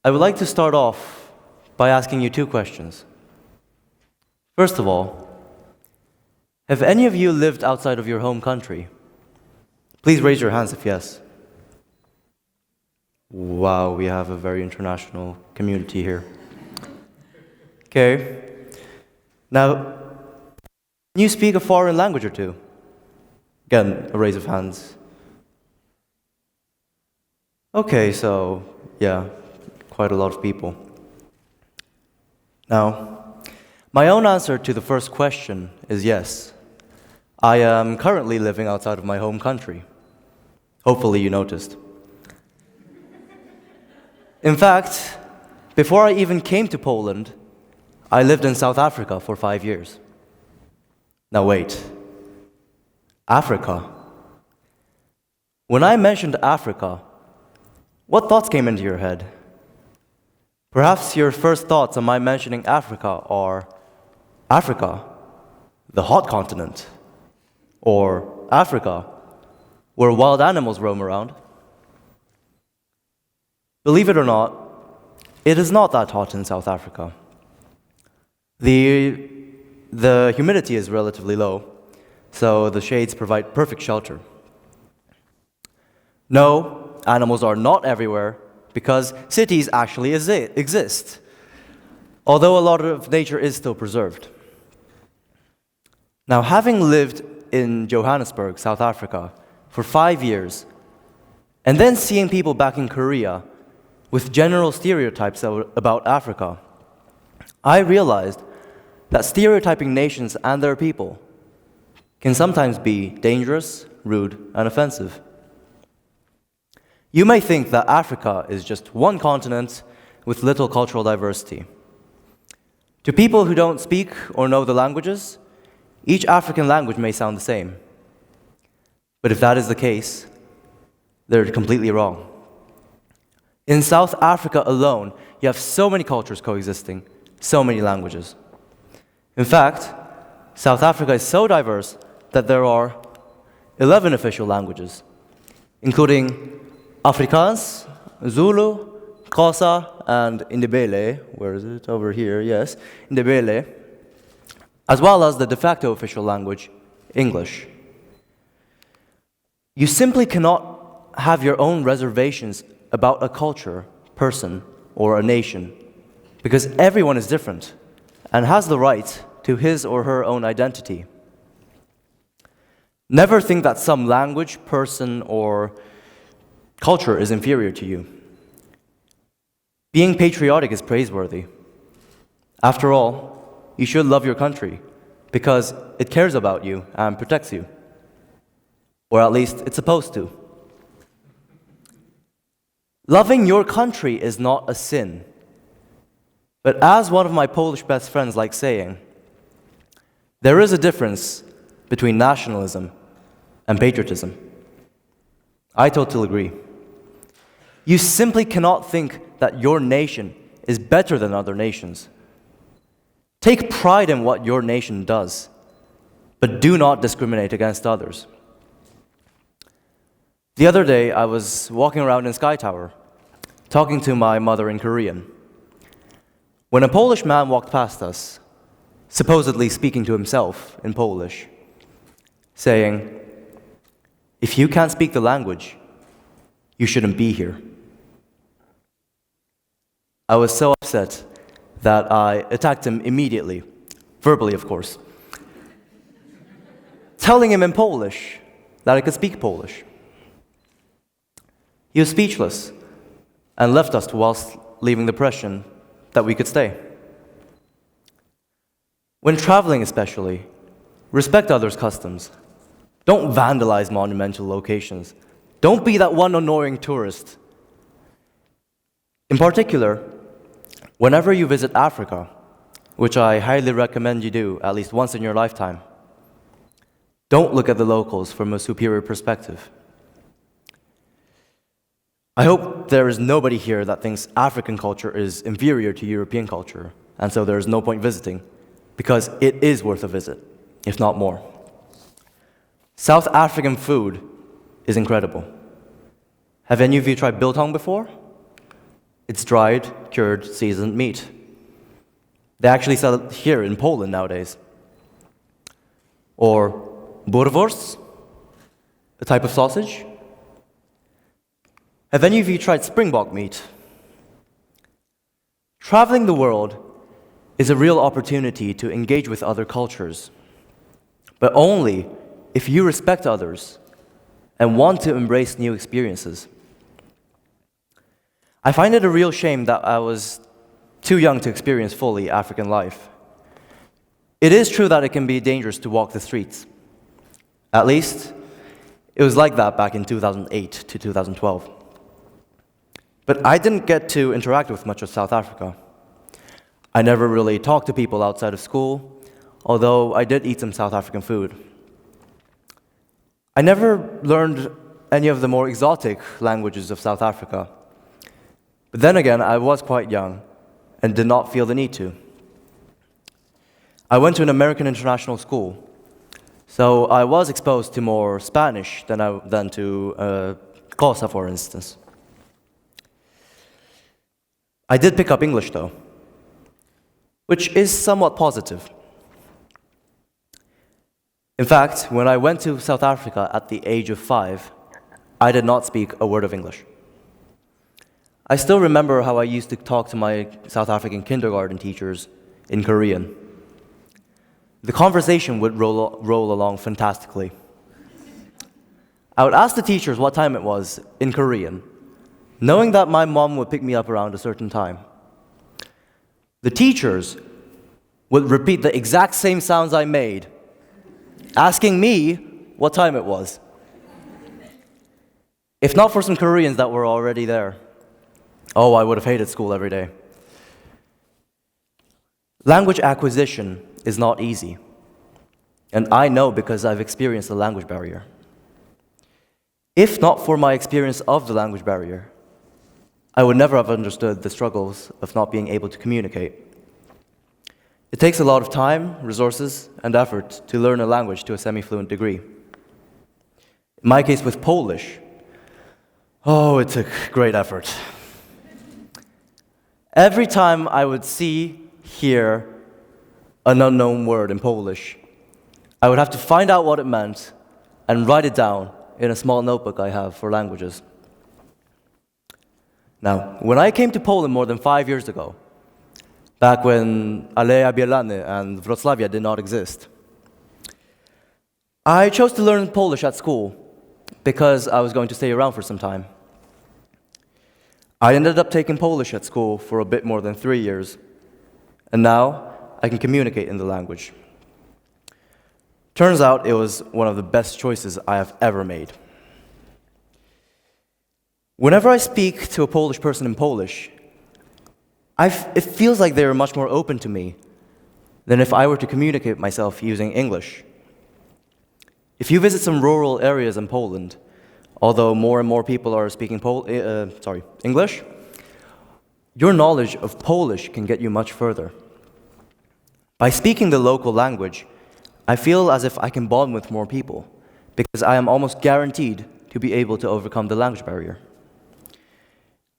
I would like to start off by asking you two questions. First of all, have any of you lived outside of your home country? Please raise your hands if yes. Wow, we have a very international community here. Okay. Now, can you speak a foreign language or two? Again, a raise of hands. Okay, so, yeah, quite a lot of people. Now, my own answer to the first question is yes. I am currently living outside of my home country. Hopefully you noticed. In fact, before I even came to Poland, I lived in South Africa for 5 years. Now wait, Africa? When I mentioned Africa, what thoughts came into your head? Perhaps your first thoughts on my mentioning Africa are, Africa, the hot continent, or Africa, where wild animals roam around. Believe it or not, it is not that hot in South Africa. The humidity is relatively low, so the shades provide perfect shelter. No, animals are not everywhere because cities actually exist, although a lot of nature is still preserved. Now, having lived in Johannesburg, South Africa, for 5 years, and then seeing people back in Korea with general stereotypes about Africa, I realized that stereotyping nations and their people can sometimes be dangerous, rude, and offensive. You may think that Africa is just one continent with little cultural diversity. To people who don't speak or know the languages, each African language may sound the same. But if that is the case, they're completely wrong. In South Africa alone, you have so many cultures coexisting, so many languages. In fact, South Africa is so diverse that there are 11 official languages, including Afrikaans, Zulu, Xhosa, and Indebele. Where is it? Over here, yes, Indebele, as well as the de facto official language, English. You simply cannot have your own reservations about a culture, person, or a nation, because everyone is different and has the right to his or her own identity. Never think that some language, person, or culture is inferior to you. Being patriotic is praiseworthy. After all, you should love your country because it cares about you and protects you. Or at least it's supposed to. Loving your country is not a sin. But as one of my Polish best friends likes saying, there is a difference between nationalism and patriotism. I totally agree. You simply cannot think that your nation is better than other nations. Take pride in what your nation does, but do not discriminate against others. The other day, I was walking around in Sky Tower, talking to my mother in Korean, when a Polish man walked past us, supposedly speaking to himself in Polish, saying, "If you can't speak the language, you shouldn't be here." I was so upset that I attacked him immediately, verbally of course, telling him in Polish that I could speak Polish. He was speechless and left us whilst leaving the impression that we could stay. When traveling especially, respect others' customs. Don't vandalize monumental locations. Don't be that one annoying tourist. In particular, whenever you visit Africa, which I highly recommend you do at least once in your lifetime, don't look at the locals from a superior perspective. I hope there is nobody here that thinks African culture is inferior to European culture, and so there is no point visiting, because it is worth a visit, if not more. South African food is incredible. Have any of you tried biltong before? It's dried, cured, seasoned meat. They actually sell it here in Poland nowadays. Or boerewors, a type of sausage. Have any of you tried springbok meat? Traveling the world is a real opportunity to engage with other cultures, but only if you respect others and want to embrace new experiences. I find it a real shame that I was too young to experience fully African life. It is true that it can be dangerous to walk the streets. At least, it was like that back in 2008 to 2012. But I didn't get to interact with much of South Africa. I never really talked to people outside of school, although I did eat some South African food. I never learned any of the more exotic languages of South Africa. But then again, I was quite young and did not feel the need to. I went to an American international school, so I was exposed to more Spanish than to Xhosa, for instance. I did pick up English, though, which is somewhat positive. In fact, when I went to South Africa at the age of 5, I did not speak a word of English. I still remember how I used to talk to my South African kindergarten teachers in Korean. The conversation would roll along fantastically. I would ask the teachers what time it was in Korean, knowing that my mom would pick me up around a certain time. The teachers would repeat the exact same sounds I made, asking me what time it was. If not for some Koreans that were already there, oh, I would have hated school every day. Language acquisition is not easy, and I know because I've experienced the language barrier. If not for my experience of the language barrier, I would never have understood the struggles of not being able to communicate. It takes a lot of time, resources, and effort to learn a language to a semi-fluent degree. In my case with Polish, oh, it took great effort. Every time I would see, hear an unknown word in Polish, I would have to find out what it meant and write it down in a small notebook I have for languages. Now, when I came to Poland more than 5 years ago, back when Aleja Bielany and Wrocławia did not exist, I chose to learn Polish at school because I was going to stay around for some time. I ended up taking Polish at school for a bit more than 3 years, and now I can communicate in the language. Turns out it was one of the best choices I have ever made. Whenever I speak to a Polish person in Polish, it feels like they're much more open to me than if I were to communicate myself using English. If you visit some rural areas in Poland, although more and more people are speaking English, your knowledge of Polish can get you much further. By speaking the local language, I feel as if I can bond with more people because I am almost guaranteed to be able to overcome the language barrier.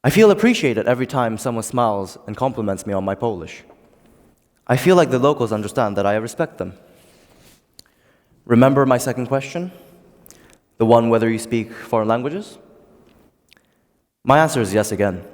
I feel appreciated every time someone smiles and compliments me on my Polish. I feel like the locals understand that I respect them. Remember my second question? The one whether you speak foreign languages? My answer is yes again.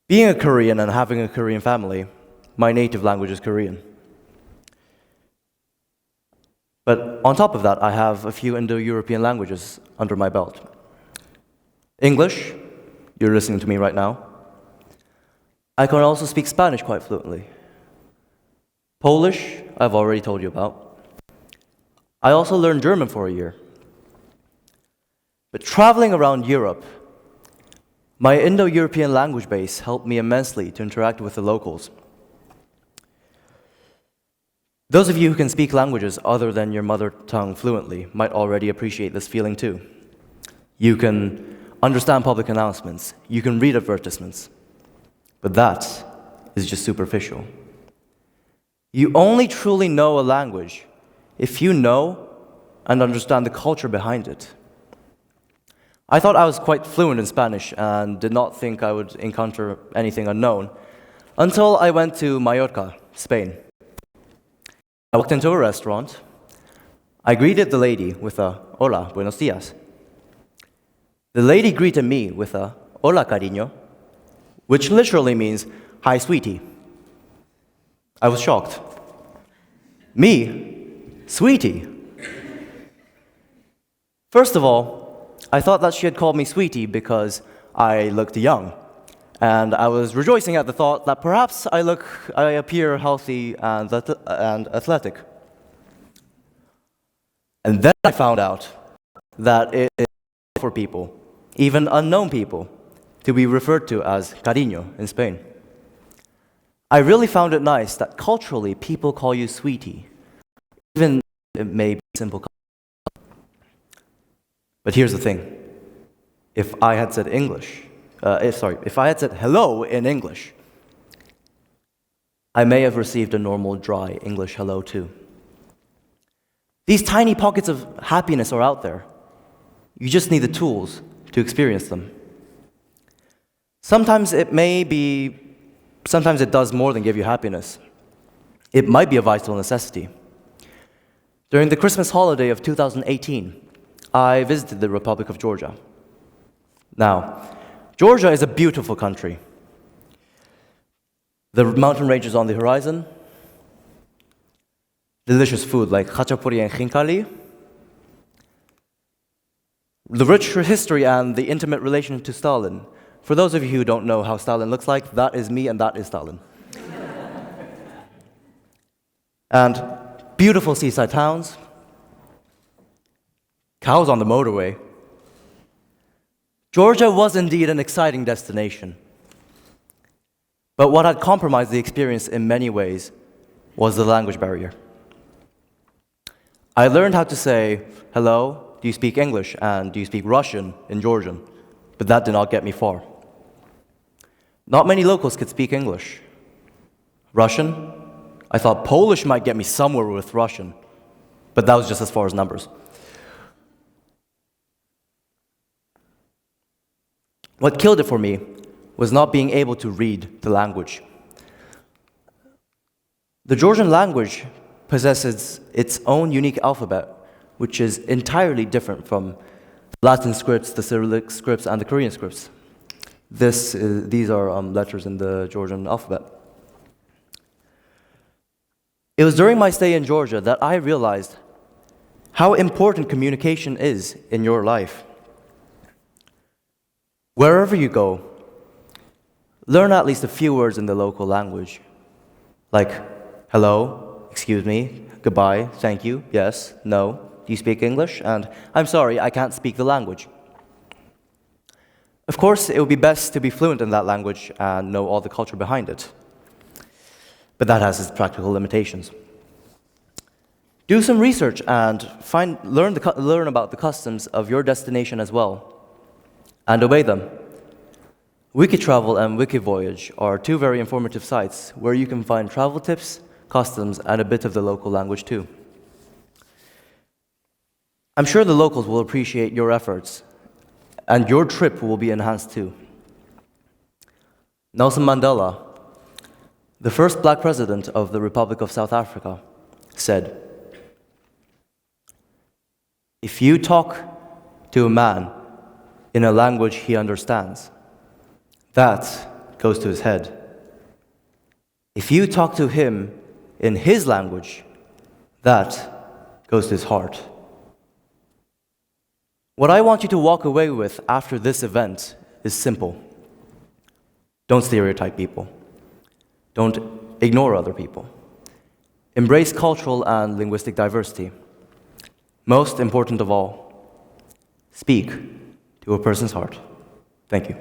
Being a Korean and having a Korean family, my native language is Korean. But on top of that, I have a few Indo-European languages under my belt. English, you're listening to me right now. I can also speak Spanish quite fluently. Polish, I've already told you about. I also learned German for a year. But traveling around Europe, my Indo-European language base helped me immensely to interact with the locals. Those of you who can speak languages other than your mother tongue fluently might already appreciate this feeling too. You can understand public announcements, you can read advertisements, but that is just superficial. You only truly know a language if you know and understand the culture behind it. I thought I was quite fluent in Spanish and did not think I would encounter anything unknown until I went to Mallorca, Spain. I walked into a restaurant. I greeted the lady with a "Hola, buenos días." The lady greeted me with a "Hola, cariño," which literally means, "Hi, sweetie." I was shocked. Me? Sweetie? First of all, I thought that she had called me sweetie because I looked young, and I was rejoicing at the thought that perhaps I appear healthy and athletic. And then I found out that it is for people, even unknown people, to be referred to as cariño in Spain. I really found it nice that culturally people call you sweetie, even if it may be simple. But here's the thing. If I had said if I had said hello in English, I may have received a normal, dry English hello too. These tiny pockets of happiness are out there. You just need the tools to experience them. Sometimes it does more than give you happiness. It might be a vital necessity. During the Christmas holiday of 2018, I visited the Republic of Georgia. Now, Georgia is a beautiful country. The mountain ranges on the horizon, delicious food like khachapuri and khinkali, the rich history and the intimate relation to Stalin. For those of you who don't know how Stalin looks like, that is me and that is Stalin. And beautiful seaside towns, cows on the motorway. Georgia was indeed an exciting destination. But what had compromised the experience in many ways was the language barrier. I learned how to say, "Hello, do you speak English?" and "Do you speak Russian?" in Georgian, but that did not get me far. Not many locals could speak English. Russian? I thought Polish might get me somewhere with Russian, but that was just as far as numbers. What killed it for me was not being able to read the language. The Georgian language possesses its own unique alphabet, which is entirely different from Latin scripts, the Cyrillic scripts, and the Korean scripts. These are letters in the Georgian alphabet. It was during my stay in Georgia that I realized how important communication is in your life. Wherever you go, learn at least a few words in the local language, like hello, excuse me, goodbye, thank you, yes, no, do you speak English? And I'm sorry, I can't speak the language. Of course, it would be best to be fluent in that language and know all the culture behind it, but that has its practical limitations. Do some research and learn about the customs of your destination as well, and obey them. Wikitravel and Wikivoyage are two very informative sites where you can find travel tips, customs, and a bit of the local language too. I'm sure the locals will appreciate your efforts, and your trip will be enhanced too. Nelson Mandela, the first black president of the Republic of South Africa, said, "If you talk to a man in a language he understands, that goes to his head. If you talk to him in his language, that goes to his heart." What I want you to walk away with after this event is simple. Don't stereotype people. Don't ignore other people. Embrace cultural and linguistic diversity. Most important of all, speak to a person's heart. Thank you.